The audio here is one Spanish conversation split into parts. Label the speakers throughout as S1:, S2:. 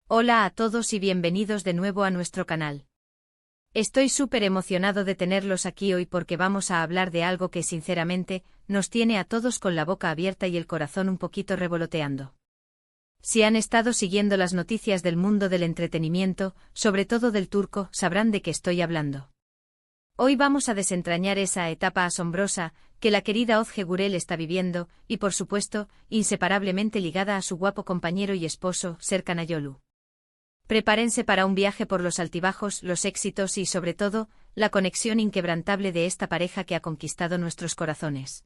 S1: Hola a todos y bienvenidos de nuevo a nuestro canal. Estoy súper emocionado de tenerlos aquí hoy porque vamos a hablar de algo que sinceramente nos tiene a todos con la boca abierta y el corazón un poquito revoloteando. Si han estado siguiendo las noticias del mundo del entretenimiento, sobre todo del turco, sabrán de qué estoy hablando. Hoy vamos a desentrañar esa etapa asombrosa que la querida Özge Gürel está viviendo y, por supuesto, inseparablemente ligada a su guapo compañero y esposo, Serkan Ayolu. Prepárense para un viaje por los altibajos, los éxitos y, sobre todo, la conexión inquebrantable de esta pareja que ha conquistado nuestros corazones.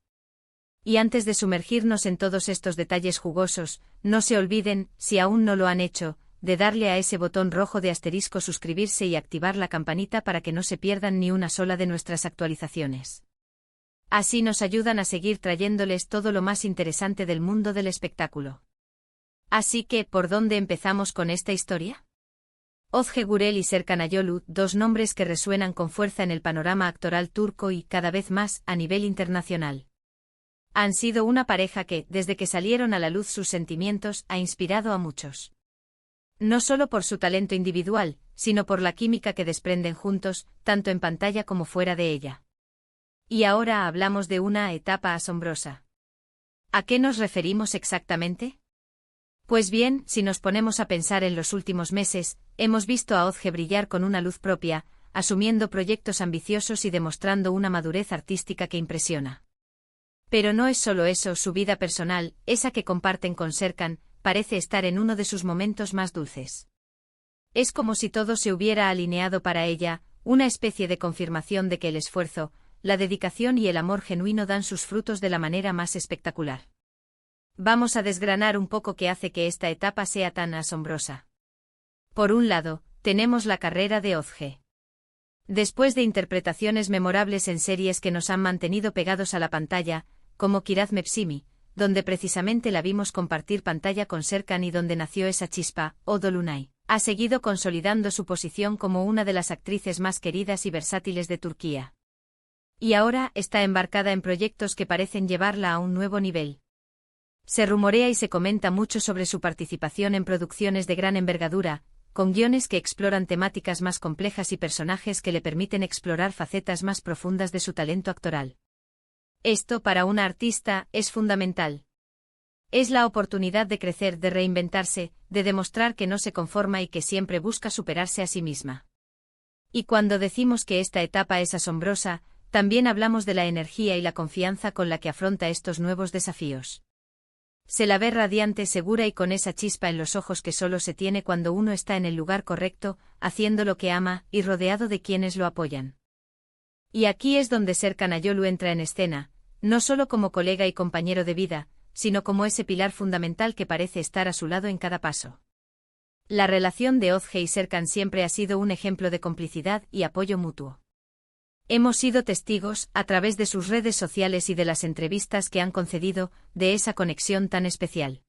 S1: Y antes de sumergirnos en todos estos detalles jugosos, no se olviden, si aún no lo han hecho, de darle a ese botón rojo de asterisco suscribirse y activar la campanita para que no se pierdan ni una sola de nuestras actualizaciones. Así nos ayudan a seguir trayéndoles todo lo más interesante del mundo del espectáculo. Así que, ¿por dónde empezamos con esta historia? Özge Gürel y Serkan Ayolu, dos nombres que resuenan con fuerza en el panorama actoral turco y, cada vez más, a nivel internacional. Han sido una pareja que, desde que salieron a la luz sus sentimientos, ha inspirado a muchos. No solo por su talento individual, sino por la química que desprenden juntos, tanto en pantalla como fuera de ella. Y ahora hablamos de una etapa asombrosa. ¿A qué nos referimos exactamente? Pues bien, si nos ponemos a pensar en los últimos meses, hemos visto a Özge brillar con una luz propia, asumiendo proyectos ambiciosos y demostrando una madurez artística que impresiona. Pero no es solo eso, su vida personal, esa que comparten con Serkan, parece estar en uno de sus momentos más dulces. Es como si todo se hubiera alineado para ella, una especie de confirmación de que el esfuerzo, la dedicación y el amor genuino dan sus frutos de la manera más espectacular. Vamos a desgranar un poco qué hace que esta etapa sea tan asombrosa. Por un lado, tenemos la carrera de Özge. Después de interpretaciones memorables en series que nos han mantenido pegados a la pantalla, como Kiraz Mevsimi, donde precisamente la vimos compartir pantalla con Serkan y donde nació esa chispa, o Dolunay, ha seguido consolidando su posición como una de las actrices más queridas y versátiles de Turquía. Y ahora está embarcada en proyectos que parecen llevarla a un nuevo nivel. Se rumorea y se comenta mucho sobre su participación en producciones de gran envergadura, con guiones que exploran temáticas más complejas y personajes que le permiten explorar facetas más profundas de su talento actoral. Esto, para una artista, es fundamental. Es la oportunidad de crecer, de reinventarse, de demostrar que no se conforma y que siempre busca superarse a sí misma. Y cuando decimos que esta etapa es asombrosa, también hablamos de la energía y la confianza con la que afronta estos nuevos desafíos. Se la ve radiante, segura y con esa chispa en los ojos que solo se tiene cuando uno está en el lugar correcto, haciendo lo que ama y rodeado de quienes lo apoyan. Y aquí es donde Serkan Ayolu entra en escena, no solo como colega y compañero de vida, sino como ese pilar fundamental que parece estar a su lado en cada paso. La relación de Özge y Serkan siempre ha sido un ejemplo de complicidad y apoyo mutuo. Hemos sido testigos, a través de sus redes sociales y de las entrevistas que han concedido, de esa conexión tan especial.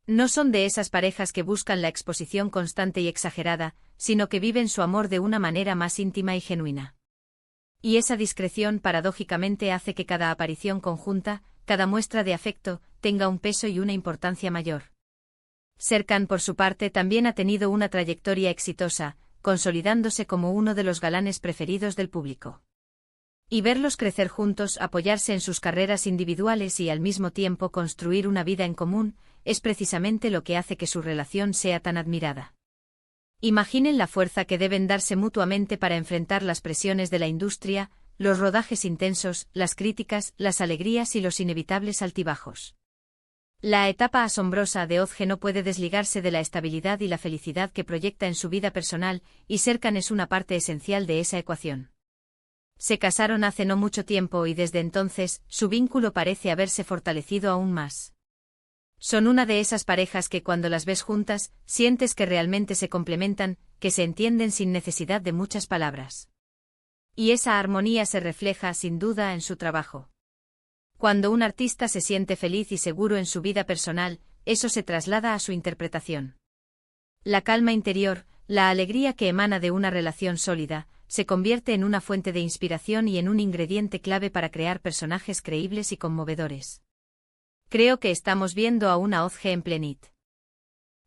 S1: No son de esas parejas que buscan la exposición constante y exagerada, sino que viven su amor de una manera más íntima y genuina. Y esa discreción paradójicamente hace que cada aparición conjunta, cada muestra de afecto, tenga un peso y una importancia mayor. Serkan, por su parte, también ha tenido una trayectoria exitosa, consolidándose como uno de los galanes preferidos del público. Y verlos crecer juntos, apoyarse en sus carreras individuales y al mismo tiempo construir una vida en común, es precisamente lo que hace que su relación sea tan admirada. Imaginen la fuerza que deben darse mutuamente para enfrentar las presiones de la industria, los rodajes intensos, las críticas, las alegrías y los inevitables altibajos. La etapa asombrosa de Özge no puede desligarse de la estabilidad y la felicidad que proyecta en su vida personal, y Serkan es una parte esencial de esa ecuación. Se casaron hace no mucho tiempo y desde entonces, su vínculo parece haberse fortalecido aún más. Son una de esas parejas que cuando las ves juntas, sientes que realmente se complementan, que se entienden sin necesidad de muchas palabras. Y esa armonía se refleja, sin duda, en su trabajo. Cuando un artista se siente feliz y seguro en su vida personal, eso se traslada a su interpretación. La calma interior, la alegría que emana de una relación sólida, se convierte en una fuente de inspiración y en un ingrediente clave para crear personajes creíbles y conmovedores. Creo que estamos viendo a una Özge en plenitud.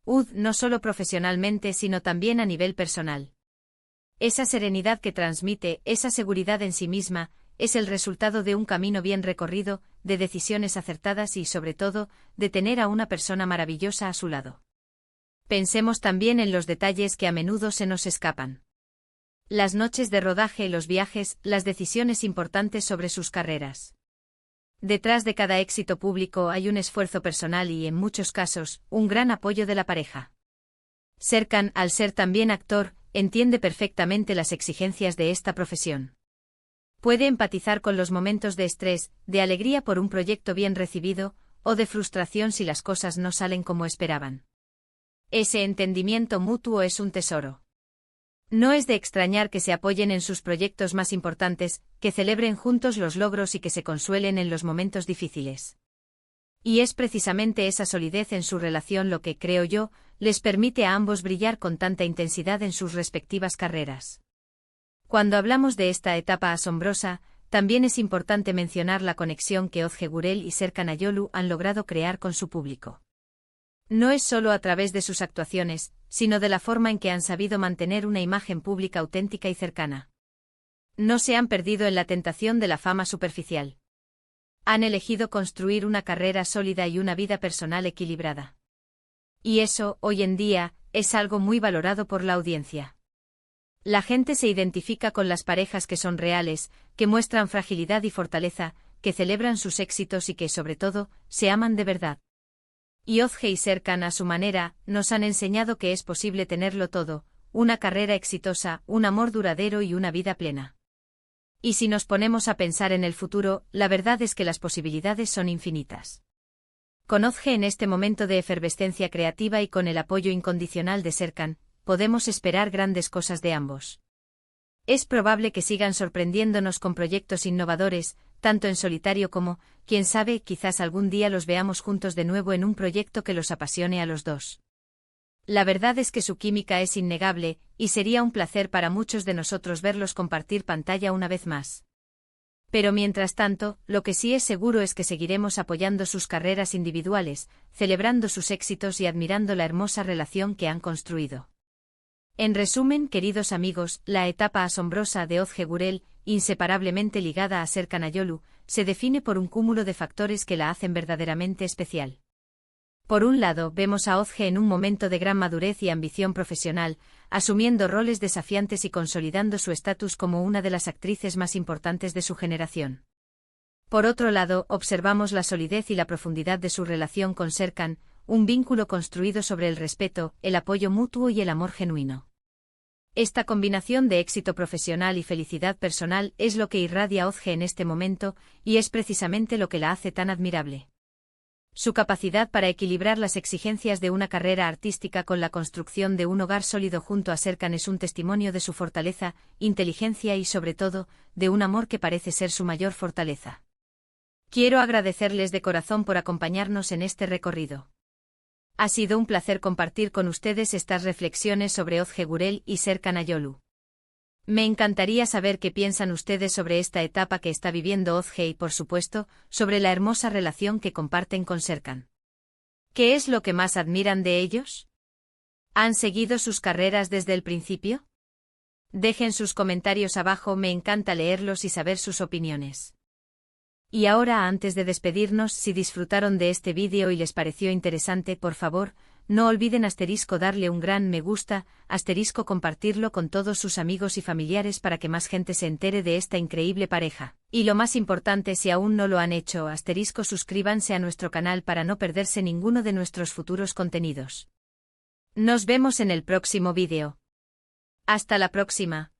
S1: No solo profesionalmente sino también a nivel personal. Esa serenidad que transmite, esa seguridad en sí misma, es el resultado de un camino bien recorrido, de decisiones acertadas y, sobre todo, de tener a una persona maravillosa a su lado. Pensemos también en los detalles que a menudo se nos escapan. Las noches de rodaje, los viajes, las decisiones importantes sobre sus carreras. Detrás de cada éxito público hay un esfuerzo personal y, en muchos casos, un gran apoyo de la pareja. Serkan, al ser también actor, entiende perfectamente las exigencias de esta profesión. Puede empatizar con los momentos de estrés, de alegría por un proyecto bien recibido, o de frustración si las cosas no salen como esperaban. Ese entendimiento mutuo es un tesoro. No es de extrañar que se apoyen en sus proyectos más importantes, que celebren juntos los logros y que se consuelen en los momentos difíciles. Y es precisamente esa solidez en su relación lo que, creo yo, les permite a ambos brillar con tanta intensidad en sus respectivas carreras. Cuando hablamos de esta etapa asombrosa, también es importante mencionar la conexión que Ozge Gurel y Serkan Ayolu han logrado crear con su público. No es solo a través de sus actuaciones, sino de la forma en que han sabido mantener una imagen pública auténtica y cercana. No se han perdido en la tentación de la fama superficial. Han elegido construir una carrera sólida y una vida personal equilibrada. Y eso, hoy en día, es algo muy valorado por la audiencia. La gente se identifica con las parejas que son reales, que muestran fragilidad y fortaleza, que celebran sus éxitos y que, sobre todo, se aman de verdad. Y Ozge y Serkan, a su manera, nos han enseñado que es posible tenerlo todo, una carrera exitosa, un amor duradero y una vida plena. Y si nos ponemos a pensar en el futuro, la verdad es que las posibilidades son infinitas. Con Ozge en este momento de efervescencia creativa y con el apoyo incondicional de Serkan, podemos esperar grandes cosas de ambos. Es probable que sigan sorprendiéndonos con proyectos innovadores, tanto en solitario como, quién sabe, quizás algún día los veamos juntos de nuevo en un proyecto que los apasione a los dos. La verdad es que su química es innegable, y sería un placer para muchos de nosotros verlos compartir pantalla una vez más. Pero mientras tanto, lo que sí es seguro es que seguiremos apoyando sus carreras individuales, celebrando sus éxitos y admirando la hermosa relación que han construido. En resumen, queridos amigos, la etapa asombrosa de Ozge Gurel, inseparablemente ligada a Serkan Ayolu, se define por un cúmulo de factores que la hacen verdaderamente especial. Por un lado, vemos a Ozge en un momento de gran madurez y ambición profesional, asumiendo roles desafiantes y consolidando su estatus como una de las actrices más importantes de su generación. Por otro lado, observamos la solidez y la profundidad de su relación con Serkan, un vínculo construido sobre el respeto, el apoyo mutuo y el amor genuino. Esta combinación de éxito profesional y felicidad personal es lo que irradia Ozge en este momento, y es precisamente lo que la hace tan admirable. Su capacidad para equilibrar las exigencias de una carrera artística con la construcción de un hogar sólido junto a Serkan es un testimonio de su fortaleza, inteligencia y, sobre todo, de un amor que parece ser su mayor fortaleza. Quiero agradecerles de corazón por acompañarnos en este recorrido. Ha sido un placer compartir con ustedes estas reflexiones sobre Ozge Gurel y Serkan Ayolu. Me encantaría saber qué piensan ustedes sobre esta etapa que está viviendo Ozge y, por supuesto, sobre la hermosa relación que comparten con Serkan. ¿Qué es lo que más admiran de ellos? ¿Han seguido sus carreras desde el principio? Dejen sus comentarios abajo, me encanta leerlos y saber sus opiniones. Y ahora, antes de despedirnos, si disfrutaron de este vídeo y les pareció interesante, por favor, no olviden darle un gran me gusta, compartirlo con todos sus amigos y familiares para que más gente se entere de esta increíble pareja. Y lo más importante, si aún no lo han hecho, suscríbanse a nuestro canal para no perderse ninguno de nuestros futuros contenidos. Nos vemos en el próximo vídeo. Hasta la próxima.